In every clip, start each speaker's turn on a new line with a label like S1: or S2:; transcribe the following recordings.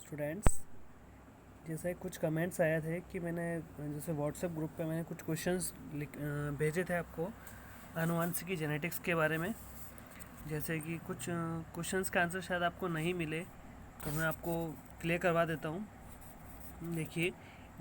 S1: Students, जैसे कुछ comments आए थे कि मैंने जैसे व्हाट्सएप ग्रुप पे मैंने कुछ क्वेश्चंस भेजे थे आपको आनुवंशिकी जेनेटिक्स के बारे में। जैसे कि कुछ क्वेश्चंस का आंसर शायद आपको नहीं मिले, तो मैं आपको क्लियर करवा देता हूँ। देखिए,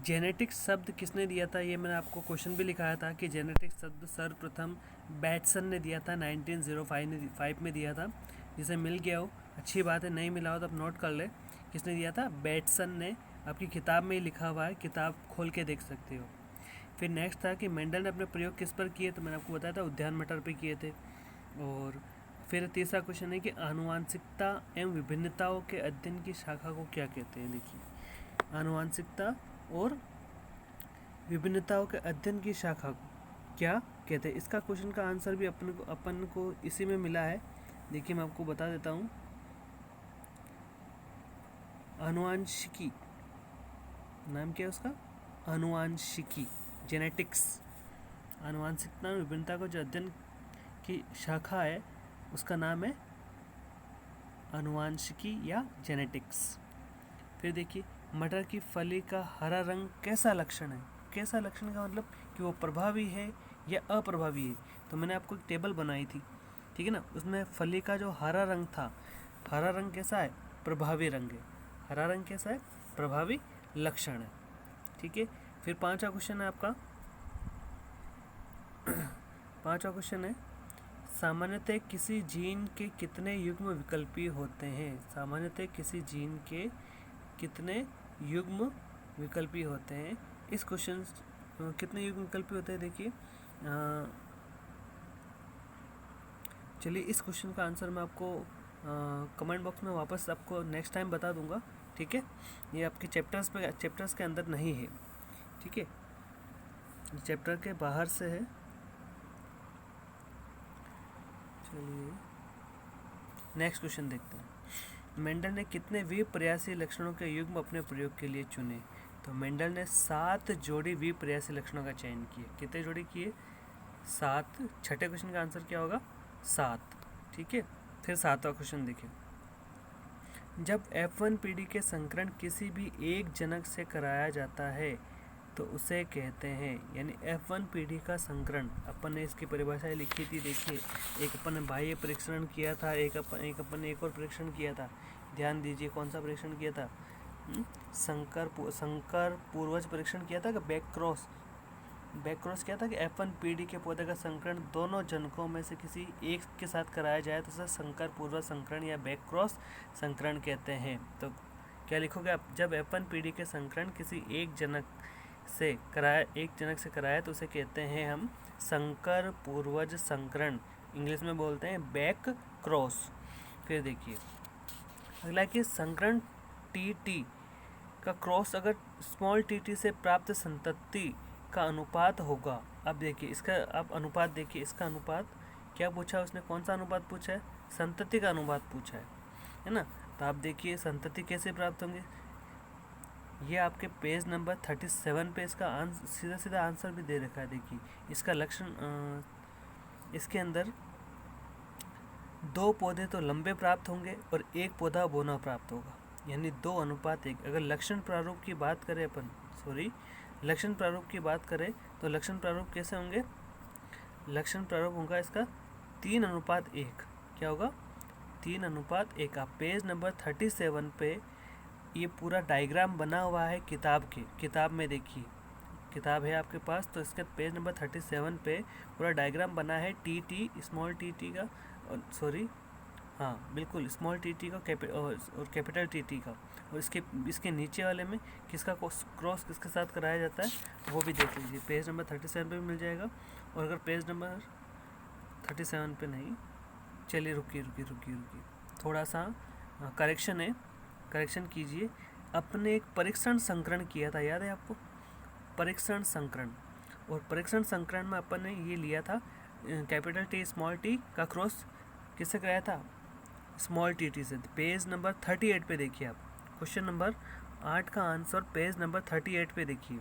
S1: जेनेटिक्स शब्द किसने दिया था, ये मैंने आपको क्वेश्चन भी लिखाया था कि जेनेटिक्स शब्द सर्वप्रथम बैटसन ने दिया था, 1905 में दिया था। जिसे मिल गया हो अच्छी बात है, नहीं मिला हो तो आप नोट कर ले किसने दिया था। बैटसन ने, आपकी किताब में ही लिखा हुआ है, किताब खोल के देख सकते हो। फिर नेक्स्ट था कि मेंडल ने अपने प्रयोग किस पर किए, तो मैंने आपको बताया था उद्यान मटर पर किए थे। और फिर तीसरा क्वेश्चन है कि आनुवांशिकता एवं विभिन्नताओं के अध्ययन की शाखा को क्या कहते हैं। देखिए, आनुवांशिकता और विभिन्नताओं के अध्ययन की शाखा को क्या कहते हैं। इसका क्वेश्चन का आंसर भी अपन को इसी में मिला है। देखिए, मैं आपको बता देता हूँ। आनुवांशिकी नाम क्या है उसका, आनुवांशिकी जेनेटिक्स। आनुवांशिकता और विभिन्नता को जो अध्ययन की शाखा है उसका नाम है आनुवांशिकी या जेनेटिक्स। फिर देखिए, मटर की फली का हरा रंग कैसा लक्षण है। कैसा लक्षण का मतलब कि वो प्रभावी है या अप्रभावी है। तो मैंने आपको एक टेबल बनाई थी, ठीक है ना, उसमें फली का जो हरा रंग था, हरा रंग कैसा है, प्रभावी रंग है। हरा रंग कैसा है, प्रभावी लक्षण है, ठीक है। फिर पांचवा क्वेश्चन है आपका, पांचवा क्वेश्चन है सामान्यतः किसी जीन के कितने युग्म विकल्पीय होते हैं। सामान्यतः किसी जीन के कितने युग्म विकल्पीय होते हैं। इस क्वेश्चन कितने युग्म विकल्पीय होते हैं, देखिए चलिए इस क्वेश्चन का आंसर मैं आपको कमेंट बॉक्स में वापस आपको नेक्स्ट टाइम बता दूंगा, ठीक है। ये आपके चैप्टर्स के अंदर नहीं है, ठीक है, चैप्टर के बाहर से है। चलिए नेक्स्ट क्वेश्चन देखते हैं। मेंडल ने कितने विप्रयासी लक्षणों के युग्म अपने प्रयोग के लिए चुने। तो मेंडल ने 7 जोड़ी विप्रयासी लक्षणों का चयन किया। कितने जोड़ी किए, 7। छठे क्वेश्चन का आंसर क्या होगा, 7, ठीक है। फिर सातवां क्वेश्चन देखिए, जब F1 पीढ़ी के संकरण किसी भी एक जनक से कराया जाता है तो उसे कहते हैं, यानी F1 पीढ़ी का संकरण, अपन ने इसकी परिभाषा लिखी थी। देखिए, एक अपन ने बाह्य परीक्षण किया था, एक अपन ने एक और परीक्षण किया था। ध्यान दीजिए, कौन सा परीक्षण किया था, संकर पूर्वज परीक्षण किया था कि बैक क्रॉस किया था कि F1 पीढ़ी के पौधे का संकरण दोनों जनकों में से किसी एक के साथ कराया जाए तो उसे संकर पूर्वज संकरण या बैक क्रॉस संकरण कहते हैं। तो क्या लिखोगे आप, जब F1 पीढ़ी के संकरण किसी एक जनक से कराया तो उसे कहते हैं हम संकर पूर्वज संकरण, इंग्लिश में बोलते हैं बैक क्रॉस। फिर देखिए अगला कि संकरण टी का क्रॉस अगर स्मॉल टी से प्राप्त संतति का अनुपात होगा। अब देखिए इसका, आप अनुपात देखिए, इसका अनुपात क्या पूछा उसने, कौन सा अनुपात पूछा है, संतति का अनुपात पूछा है ना। तो आप देखिए संतति कैसे प्राप्त होंगे, ये आपके पेज नंबर 37 पे इसका सीधा आंसर भी दे रखा है। देखिए इसका लक्षण, इसके अंदर 2 पौधे तो लंबे प्राप्त होंगे और 1 पौधा बोना प्राप्त होगा, यानी 2:1। अगर लक्षण प्रारूप की बात करें लक्षण प्रारूप की बात करें तो लक्षण प्रारूप कैसे होंगे, लक्षण प्रारूप होगा इसका 3:1। क्या होगा, 3:1। आप पेज नंबर 37 पे ये पूरा डायग्राम बना हुआ है किताब में देखिए, किताब है आपके पास, तो इसके पेज नंबर 37 पे पूरा डायग्राम बना है टी स्मॉल टी का, हाँ बिल्कुल, स्मॉल टी का और कैपिटल टी का। और इसके नीचे वाले में किसका क्रॉस किसके साथ कराया जाता है वो भी देख लीजिए, पेज नंबर 37 पे भी मिल जाएगा। और अगर पेज नंबर 37 पे नहीं, चलिए रुकिए, थोड़ा सा करेक्शन है, करेक्शन कीजिए। अपने एक परीक्षण संकरण किया था, याद है आपको, परीक्षण संकरण। और परीक्षण संकरण में अपन ने ये लिया था कैपिटल टी स्मॉल टी का क्रॉस किससे कराया था, स्मॉल टी से। पेज नंबर 38 पे देखिए आप, क्वेश्चन नंबर 8 का आंसर पेज नंबर 38 पे देखिए।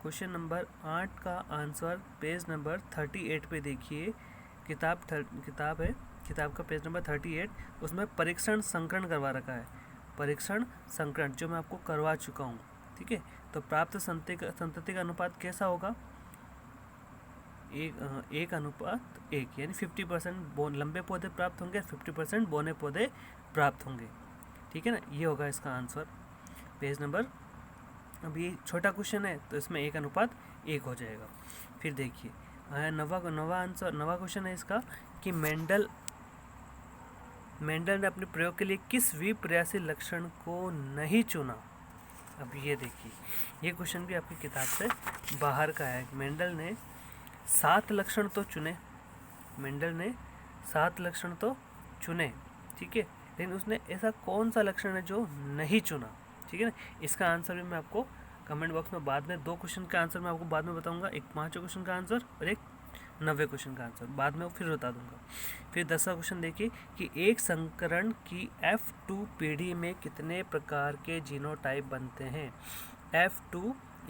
S1: क्वेश्चन नंबर 8 का आंसर पेज नंबर 38 पे देखिए। किताब है, किताब का पेज नंबर 38, उसमें परीक्षण संकरण करवा रखा है। परीक्षण संकरण जो मैं आपको करवा चुका हूँ, ठीक है। तो प्राप्त संतति का अनुपात कैसा होगा, 1:1, यानी 50% लंबे पौधे प्राप्त होंगे, 50% बौने पौधे प्राप्त होंगे, ठीक है ना। ये होगा इसका आंसर। पेज नंबर, अब ये छोटा क्वेश्चन है तो इसमें 1:1 हो जाएगा। फिर देखिए नवा क्वेश्चन है इसका कि मेंडल ने अपने प्रयोग के लिए किस विपर्यासी लक्षण को नहीं चुना। अब ये देखिए, ये क्वेश्चन भी आपकी किताब से बाहर का है। मेंडल ने 7 लक्षण तो चुने, ठीक है, लेकिन उसने ऐसा कौन सा लक्षण है जो नहीं चुना, ठीक है ना। इसका आंसर भी मैं आपको कमेंट बॉक्स में बाद में 2 क्वेश्चन का आंसर मैं आपको बाद में बताऊंगा, एक 5वें क्वेश्चन का आंसर और एक 90वें क्वेश्चन का आंसर बाद में फिर बता दूंगा। फिर 10वां क्वेश्चन देखिए कि एक संकरण की F2 पीढ़ी में कितने प्रकार के जीनोटाइप बनते हैं।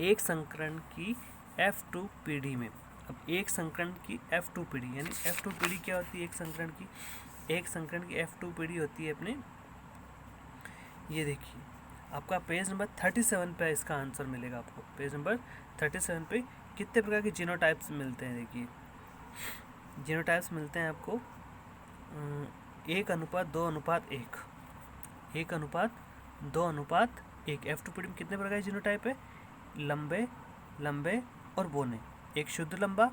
S1: एक संकरण की F2 पीढ़ी में, अब एक संकरण की F2 पीढ़ी, यानी F2 पीढ़ी क्या होती है, एक संकरण की F2 पीढ़ी होती है अपने, ये देखिए आपका पेज नंबर 37 पे इसका आंसर मिलेगा आपको। पेज नंबर 37 पे कितने प्रकार के जीनोटाइप्स मिलते हैं, देखिए जीनोटाइप्स मिलते हैं आपको 1:2:1, 1:2:1। F2 पीढ़ी में कितने प्रकार के जीनोटाइप है, लंबे और बोने, एक शुद्ध लंबा,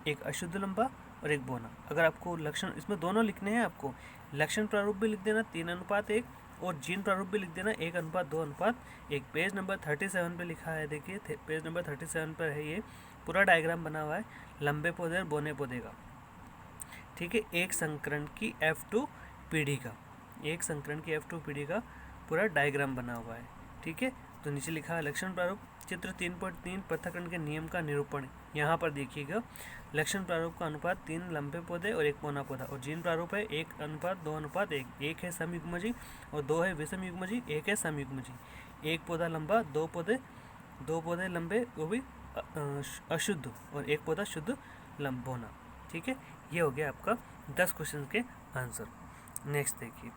S1: एक अशुद्ध लंबा और एक बोना। अगर आपको लक्षण इसमें दोनों लिखने हैं, आपको लक्षण प्रारूप भी लिख देना 3:1 और जीन प्रारूप भी लिख देना 1:2:1। पेज नंबर 37 पे लिखा है, देखिए पेज नंबर 37 पर है, ये पूरा डायग्राम बना हुआ है लंबे पौधे और बोने पौधे का, ठीक है। एक संकरण की F2 पीढ़ी का पूरा डायग्राम बना हुआ है, ठीक है। तो नीचे लिखा है लक्षण प्रारूप, चित्र 3.3 पृथक्करण के नियम का निरूपण। यहाँ पर देखिएगा लक्षण प्रारूप का अनुपात 3 लंबे पौधे और 1 बौना पौधा, और जीन प्रारूप है 1:2:1। 1 है समयुग्मजी और 2 है विषमयुग्मजी, 1 है समयुग्मजी। 1 पौधा लंबा, 2 पौधे लंबे वो भी अशुद्ध, और 1 पौधा शुद्ध बौना, ठीक है। ये हो गया आपका 10 क्वेश्चन के आंसर। नेक्स्ट देखिए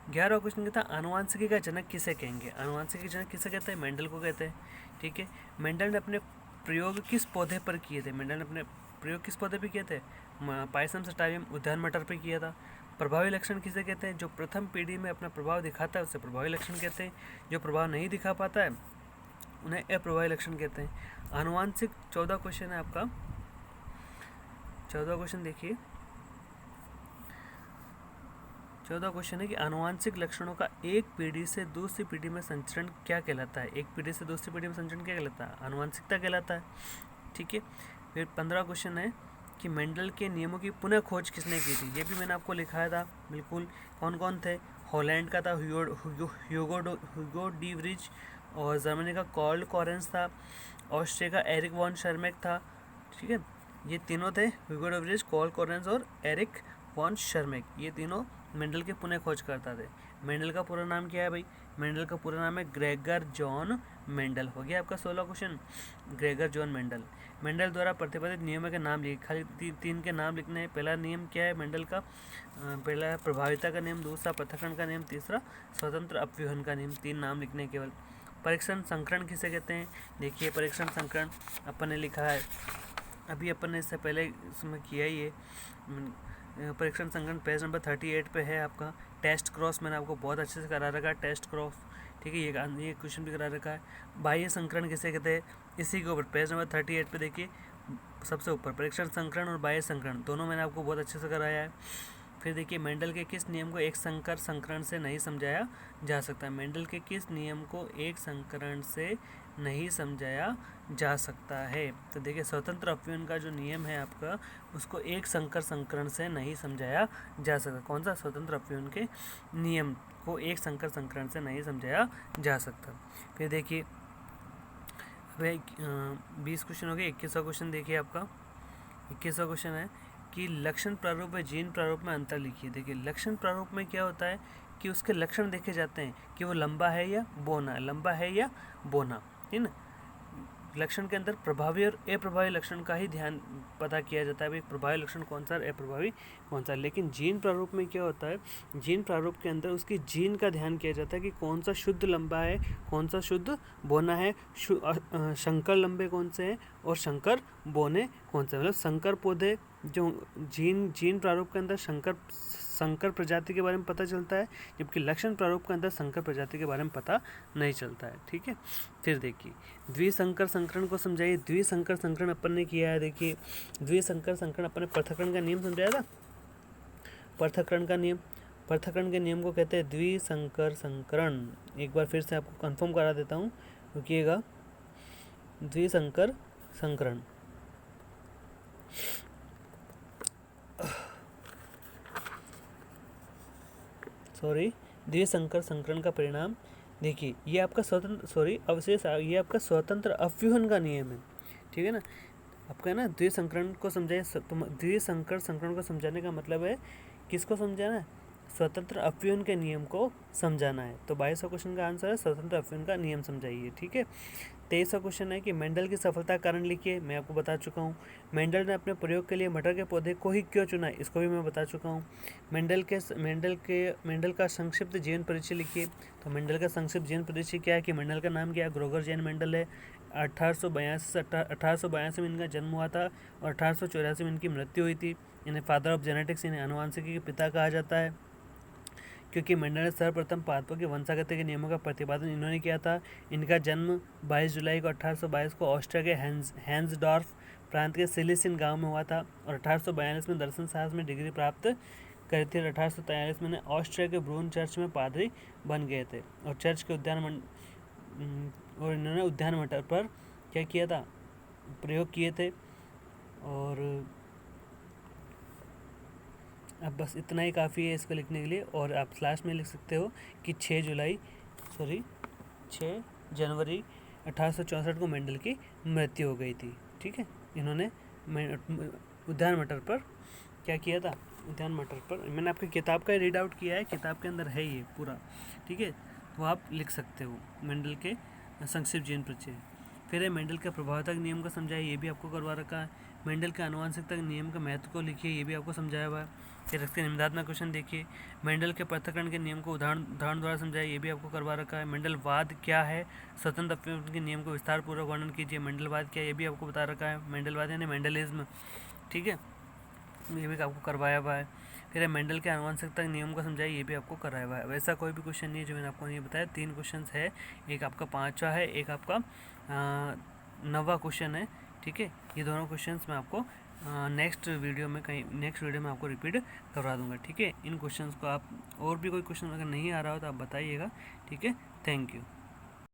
S1: 11वां क्वेश्चन कहता है आनुवांशिकी का जनक किसे कहेंगे। आनुवांशिकी जनक किसे कहते हैं, मेंडल को कहते हैं, ठीक है। मेंडल ने अपने प्रयोग किस पौधे पर किए थे, किए थे, पायसम सटावियम उद्यान मटर पर किया था। प्रभावी लक्षण किसे कहते हैं, जो प्रथम पीढ़ी में अपना प्रभाव दिखाता है उसे प्रभावी लक्षण कहते हैं, जो प्रभाव नहीं दिखा पाता है उन्हें अप्रभावी लक्षण कहते हैं। आनुवांशिक 14 क्वेश्चन है आपका। 14 क्वेश्चन देखिए, 14 क्वेश्चन है कि आनुवांशिक लक्षणों का एक पीढ़ी से दूसरी पीढ़ी में संचरण क्या कहलाता है। एक पीढ़ी से दूसरी पीढ़ी में संचरण क्या कहलाता है, आनुवांशिकता कहलाता है, ठीक है। फिर 15 क्वेश्चन है कि मेंडल के नियमों की पुनः खोज किसने की थी। ये भी मैंने आपको लिखाया था बिल्कुल, कौन कौन थे। हॉलैंड का था ह्यूगो डी व्रिज, और जर्मनी का कार्ल कॉरेंस था, ऑस्ट्रिया का एरिक वॉन शर्मेक था, ठीक है। ये तीनों थे, ह्यूगो डी व्रिज, कार्ल कॉरेंस और एरिक वॉन शर्मेक, ये तीनों मेंडल के पुनः खोज करता थे। मेंडल का पूरा नाम क्या है भाई, मेंडल का पूरा नाम है ग्रेगर जॉन मेंडल। हो गया आपका 16 question, Gregor John Mendel. Mendel द्वारा प्रतिपादित नियमों के नाम लिखे, खाली 3 के नाम लिखने हैं। पहला नियम क्या है मेंडल का, पहला प्रभाविता का नियम, दूसरा पृथक्करण का नियम, तीसरा स्वतंत्र अपव्यूहन का नियम। 3 नाम लिखने केवल। परीक्षण संकरण किसे कहते हैं, देखिए परीक्षण संकरण अपन ने लिखा है, अभी अपन ने इससे पहले इसमें किया ही है। परीक्षण संकरण पेज नंबर 38 पे है आपका। टेस्ट क्रॉस मैंने आपको बहुत अच्छे से करा रखा है, टेस्ट क्रॉस, ठीक है। ये क्वेश्चन भी करा रखा है। बाह्य संकरण किसे कहते हैं, इसी के ऊपर पेज नंबर 38 पे देखिए सबसे ऊपर परीक्षण संकरण और बाह्य संकरण दोनों मैंने आपको बहुत अच्छे से कराया है। फिर देखिए मेंडल के किस नियम को एक संकर संकरण से नहीं समझाया जा सकता है। मेंडल के किस नियम को एक संकरण से नहीं समझाया जा सकता है, तो देखिए स्वतंत्र अपव्यूहन का जो नियम है आपका, उसको एक संकर संकरण से नहीं समझाया जा सकता। कौन सा, स्वतंत्र अपव्यूहन के नियम को एक संकर संकरण से नहीं समझाया जा सकता। फिर देखिए 20 क्वेश्चन हो गए। 21वां क्वेश्चन देखिए आपका। 21वां क्वेश्चन है कि लक्षण प्रारूप व जीन प्रारूप में अंतर लिखिए। देखिए लक्षण प्रारूप में क्या होता है कि उसके लक्षण देखे जाते हैं कि वो लंबा है या बोना, ठीक है ना। लक्षण के अंदर प्रभावी और अप्रभावी लक्षण का ही ध्यान पता किया जाता है, भाई प्रभावी लक्षण कौन सा और अप्रभावी कौन सा। लेकिन जीन प्रारूप में क्या होता है, जीन प्रारूप के अंदर उसकी जीन का ध्यान किया जाता है कि कौन सा शुद्ध लंबा है, कौन सा शुद्ध बोना है, संकर लंबे कौन से हैं और संकर बोने कौन से, मतलब संकर पौधे जो जीन प्रारूप के अंदर संकर प्रजाति के बारे में पता चलता है, जबकि लक्षण प्रारूप के अंदर संकर प्रजाति के बारे में पता नहीं चलता है। ठीक है, फिर देखिए द्विसंकर संकरण को समझाइए। द्विसंकर संकरण अपन ने किया है, देखिए द्विसंकर संकरण अपन ने पृथक्करण का नियम समझाया था। पृथक्करण का नियम, पृथक्करण के नियम को कहते हैं द्विसंकर संकरण। एक बार फिर से आपको कंफर्म करा देता हूँ, रुकिएगा। द्विसंकर संकरण, द्विसंकर संकरण का परिणाम देखिए, ये आपका अवशेष, ये आपका स्वतंत्र अव्यूहन का नियम है। ठीक है ना, आपका ना द्विसंकरण को समझाए, द्विसंकर संकरण को समझाने का मतलब है किसको समझाना है, स्वतंत्र अव्यूहन के नियम को समझाना है। तो 22वां क्वेश्चन का आंसर है स्वतंत्र अव्यूहन का नियम समझाइए। ठीक है, 23वां क्वेश्चन है कि मेंडल की सफलता का कारण लिखिए। मैं आपको बता चुका हूँ। मेंडल ने अपने प्रयोग के लिए मटर के पौधे को ही क्यों चुना, इसको भी मैं बता चुका हूँ। मेंडल का संक्षिप्त जीवन परिचय लिखिए। तो मेंडल का संक्षिप्त जीवन परिचय क्या है कि मेंडल का नाम क्या है, ग्रोगर जैन मेंडल है। 1882 में इनका जन्म हुआ था और 1884 में इनकी मृत्यु हुई थी। इन्हें फादर ऑफ जेनेटिक्स, इन्हें आनुवंशिकी के पिता कहा जाता है, क्योंकि मेंडल ने सर्वप्रथम पादपों के वंशागति के नियमों का प्रतिपादन इन्होंने किया था। इनका जन्म 22 जुलाई को 1822 को ऑस्ट्रिया के हैंसडॉर्फ प्रांत के सिलिसिन गांव में हुआ था और 1842 में दर्शन शास्त्र में डिग्री प्राप्त करी थी। 1843 में ऑस्ट्रिया के ब्रून चर्च में पादरी बन गए थे और चर्च के इन्होंने उद्यान मटर पर क्या किया था, प्रयोग किए थे। और अब बस इतना ही काफ़ी है इसको लिखने के लिए। और आप लास्ट में लिख सकते हो कि 6 जनवरी 1864 को मेंडल की मृत्यु हो गई थी। ठीक है, इन्होंने उद्यान मटर पर क्या किया था, उद्यान मटर पर। मैंने आपकी किताब का रीड आउट किया है, किताब के अंदर है ये पूरा। ठीक है, तो आप लिख सकते हो मेंडल के संक्षिप्त जीवन परिचय। फिर है मेंडल के प्रभावतक नियम को समझाया, ये भी आपको करवा रखा है। मेंडल के आनुवंशिकता नियम के महत्व को लिखिए, ये भी आपको समझाया हुआ है। फिर इसके निम्नात्मक क्वेश्चन देखिए। मेंडल के पृथक्करण के नियम को उदाहरण द्वारा समझाया, ये भी आपको करवा रखा है। मेंडलवाद क्या है, स्वतंत्र अव्यूहन के नियम को विस्तार पूर्वक वर्णन कीजिए। मेंडलवाद क्या है, ये भी आपको बता रखा है। मेंडलवाद यानी मेंडलिज्म। ठीक है, ये भी आपको करवाया हुआ है। फिर मेंडल के आनुवंशिकता नियम को समझाया, ये भी आपको कराया हुआ है। वैसा कोई भी क्वेश्चन नहीं है जो मैंने आपको नहीं बताया। 3 क्वेश्चन है, एक आपका 5वां है, एक आपका 9वां क्वेश्चन है। ठीक है, ये दोनों क्वेश्चन मैं आपको नेक्स्ट वीडियो में आपको रिपीट करवा दूंगा। ठीक है, इन क्वेश्चंस को आप और भी कोई क्वेश्चन अगर नहीं आ रहा हो तो आप बताइएगा। ठीक है, थैंक यू।